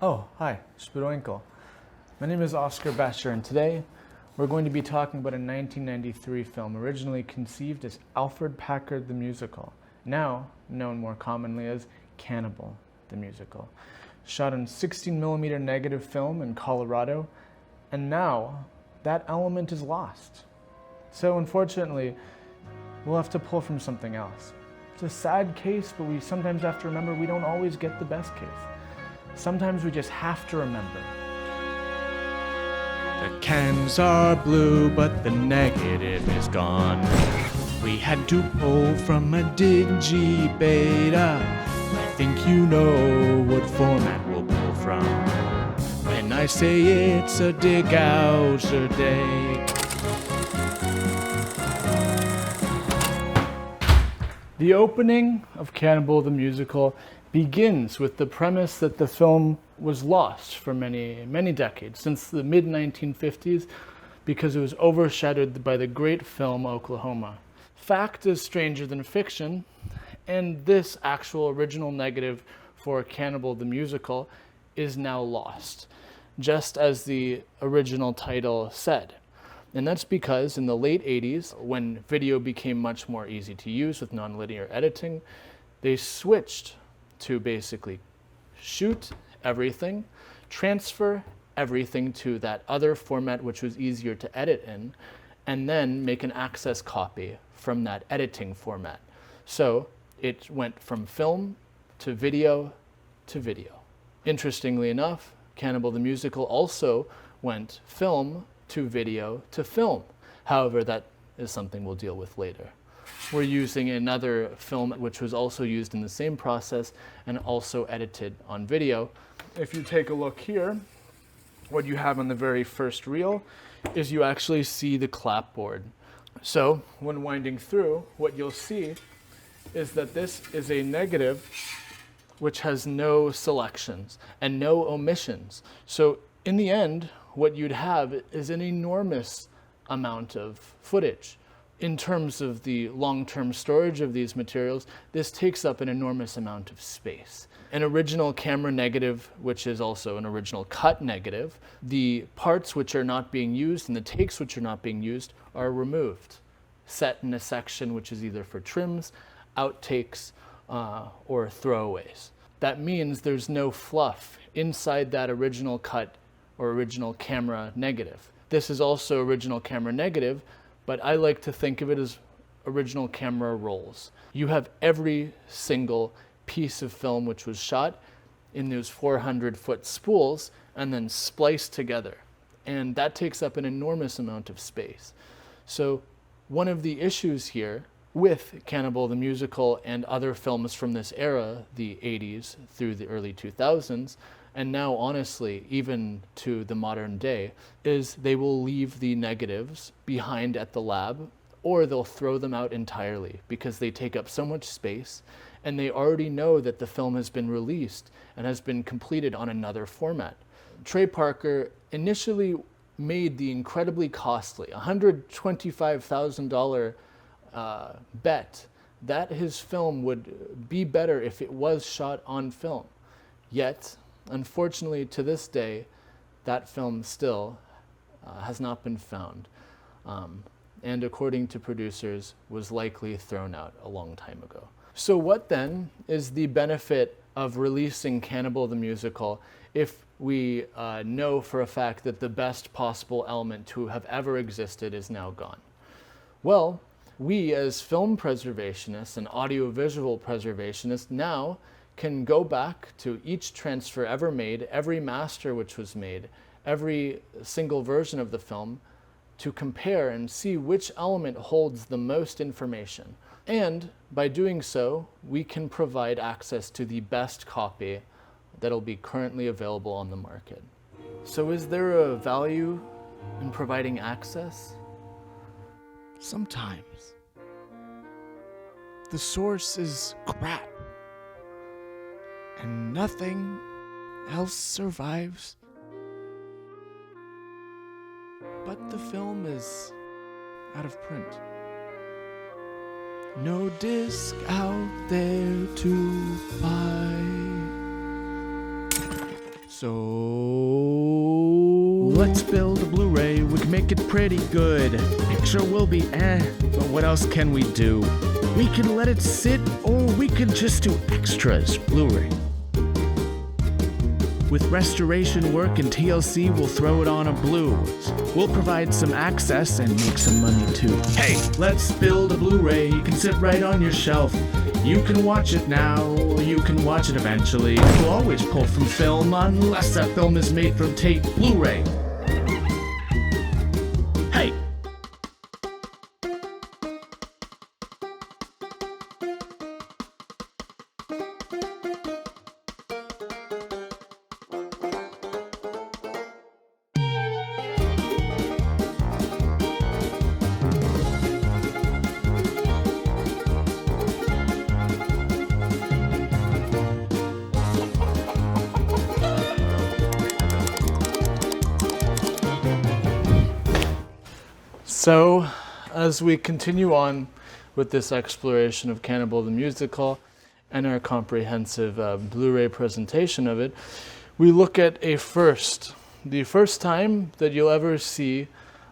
Oh, hi, shpadoinkle. My name is Oscar Bescher, and today we're going to be talking about a 1993 film originally conceived as Alfred Packard the Musical, now known more commonly as Cannibal the Musical. Shot in 16mm negative film in Colorado, and now that element is lost. So unfortunately, we'll have to pull from something else. It's a sad case, but we sometimes have to remember we don't always get the best case. Sometimes we just have to remember. The cans are blue, but the negative is gone. We had to pull from a digi-beta. I think you know what format we'll pull from when I say it's a Degausser day. The opening of Cannibal the Musical begins with the premise that the film was lost for many, many decades, since the mid-1950s, because it was overshadowed by the great film Oklahoma. Fact is stranger than fiction, and this actual original negative for Cannibal the Musical is now lost, just as the original title said. And that's because in the late 80s, when video became much more easy to use with nonlinear editing, they switched to basically shoot everything, transfer everything to that other format which was easier to edit in, and then make an access copy from that editing format. So it went from film to video to video. Interestingly enough, Cannibal the Musical also went film to video to film. However, that is something we'll deal with later. We're using another film which was also used in the same process and also edited on video. If you take a look here, what you have on the very first reel is you actually see the clapboard. So when winding through, what you'll see is that this is a negative which has no selections and no omissions. So in the end, what you'd have is an enormous amount of footage. In terms of the long-term storage of these materials, this takes up an enormous amount of space. An original camera negative, which is also an original cut negative, the parts which are not being used and the takes which are not being used are removed, set in a section which is either for trims, outtakes, or throwaways. That means there's no fluff inside that original cut or original camera negative. This is also original camera negative, but I like to think of it as original camera rolls. You have every single piece of film which was shot in those 400-foot spools and then spliced together. And that takes up an enormous amount of space. So one of the issues here with Cannibal the Musical and other films from this era, the 80s through the early 2000s, and now honestly, even to the modern day, is they will leave the negatives behind at the lab, or they'll throw them out entirely because they take up so much space, and they already know that the film has been released and has been completed on another format. Trey Parker initially made the incredibly costly $125,000 bet that his film would be better if it was shot on film. Yet, unfortunately, to this day, that film still has not been found, and according to producers, was likely thrown out a long time ago. So what then is the benefit of releasing Cannibal the Musical if we know for a fact that the best possible element to have ever existed is now gone? Well, we as film preservationists and audiovisual preservationists now can go back to each transfer ever made, every master which was made, every single version of the film, to compare and see which element holds the most information. And by doing so, we can provide access to the best copy that'll be currently available on the market. So is there a value in providing access? Sometimes. The source is crap, and nothing else survives. But the film is out of print. No disc out there to buy. So let's build a Blu-ray. We can make it pretty good. Picture will be but what else can we do? We can let it sit, or we can just do extras Blu-ray. With restoration work and TLC, we'll throw it on a blues. We'll provide some access and make some money too. Hey, let's build a Blu-ray. You can sit right on your shelf. You can watch it now, or you can watch it eventually. We'll always pull from film unless that film is made from tape Blu-ray. Hey! So, as we continue on with this exploration of Cannibal the Musical and our comprehensive Blu-ray presentation of it, we look at a first. The first time that you'll ever see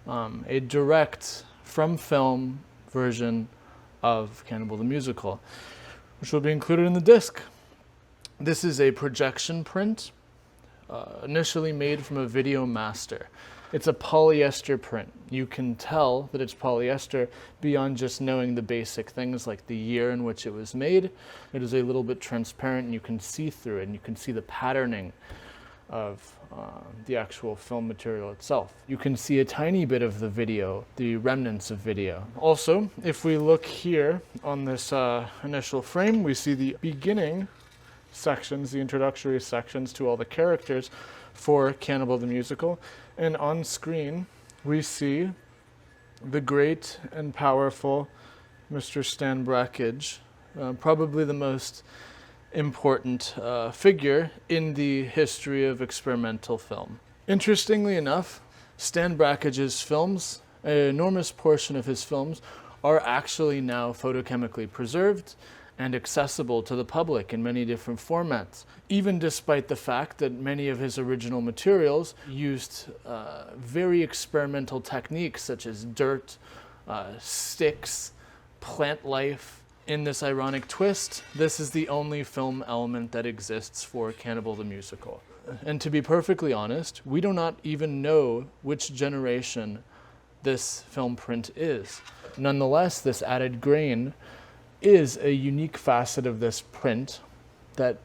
a direct from film version of Cannibal the Musical, which will be included in the disc. This is a projection print, initially made from a video master. It's a polyester print. You can tell that it's polyester beyond just knowing the basic things like the year in which it was made. It is a little bit transparent and you can see through it and you can see the patterning of the actual film material itself. You can see a tiny bit of the video, the remnants of video. Also, if we look here on this initial frame, we see the beginning sections, the introductory sections to all the characters for Cannibal the Musical. And on screen, we see the great and powerful Mr. Stan Brakhage, probably the most important figure in the history of experimental film. Interestingly enough, Stan Brakhage's films, an enormous portion of his films, are actually now photochemically preserved and accessible to the public in many different formats, even despite the fact that many of his original materials used very experimental techniques such as dirt, sticks, plant life. In this ironic twist, this is the only film element that exists for Cannibal the Musical. And to be perfectly honest, we do not even know which generation this film print is. Nonetheless, this added grain is a unique facet of this print that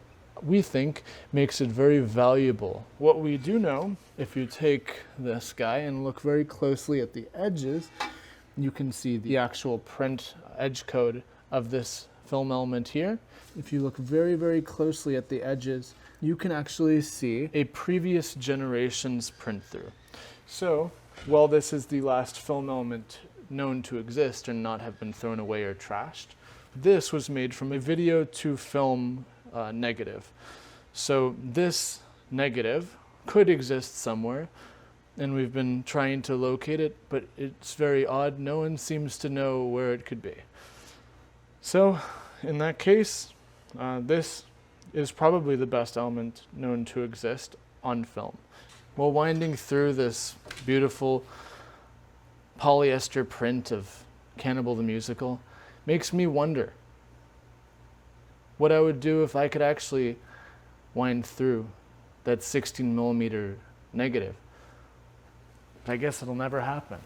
we think makes it very valuable. What we do know, if you take this guy and look very closely at the edges, you can see the actual print edge code of this film element here. If you look very, very closely at the edges, you can actually see a previous generation's print through. So, while this is the last film element known to exist and not have been thrown away or trashed, this was made from a video to film negative. So this negative could exist somewhere, and we've been trying to locate it, but it's very odd. No one seems to know where it could be. So in that case, this is probably the best element known to exist on film. While winding through this beautiful polyester print of Cannibal the Musical, makes me wonder what I would do if I could actually wind through that 16mm negative. But I guess it'll never happen.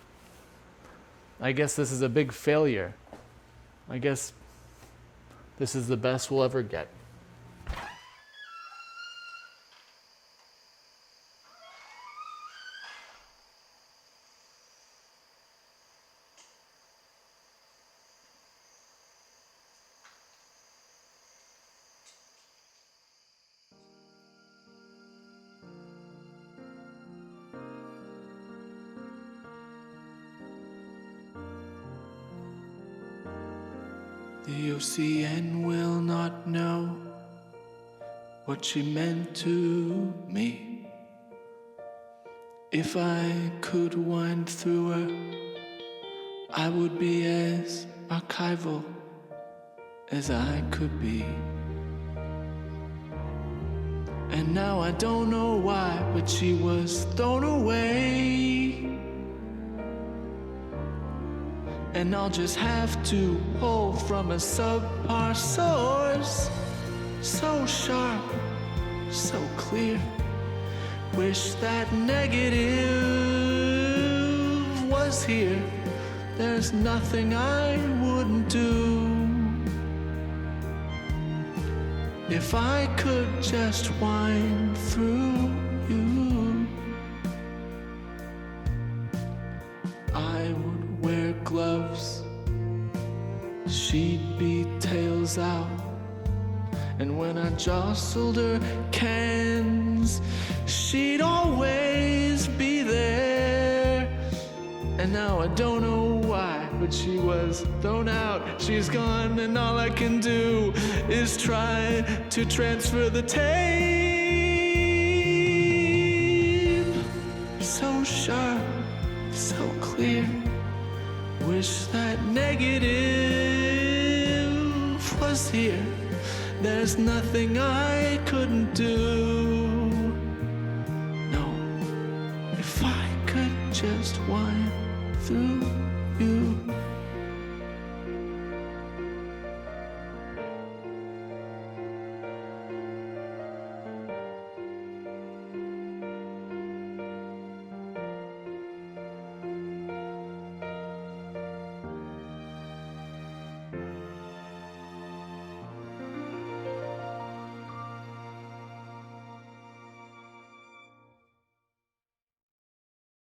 I guess this is a big failure. I guess this is the best we'll ever get. The OCN will not know what she meant to me. If I could wind through her, I would be as archival as I could be. And now I don't know why, but she was thrown away. And I'll just have to pull from a subpar source. So sharp, so clear. Wish that negative was here. There's nothing I wouldn't do. If I could just wind through you, I would wear gloves, she'd be tails out. And when I jostled her cans, she'd always be there. And now I don't know why, but she was thrown out, she's gone, and all I can do is try to transfer the tape. So sharp, so clear. Wish that negative was here. There's nothing I couldn't do. No, if I could just wind through you.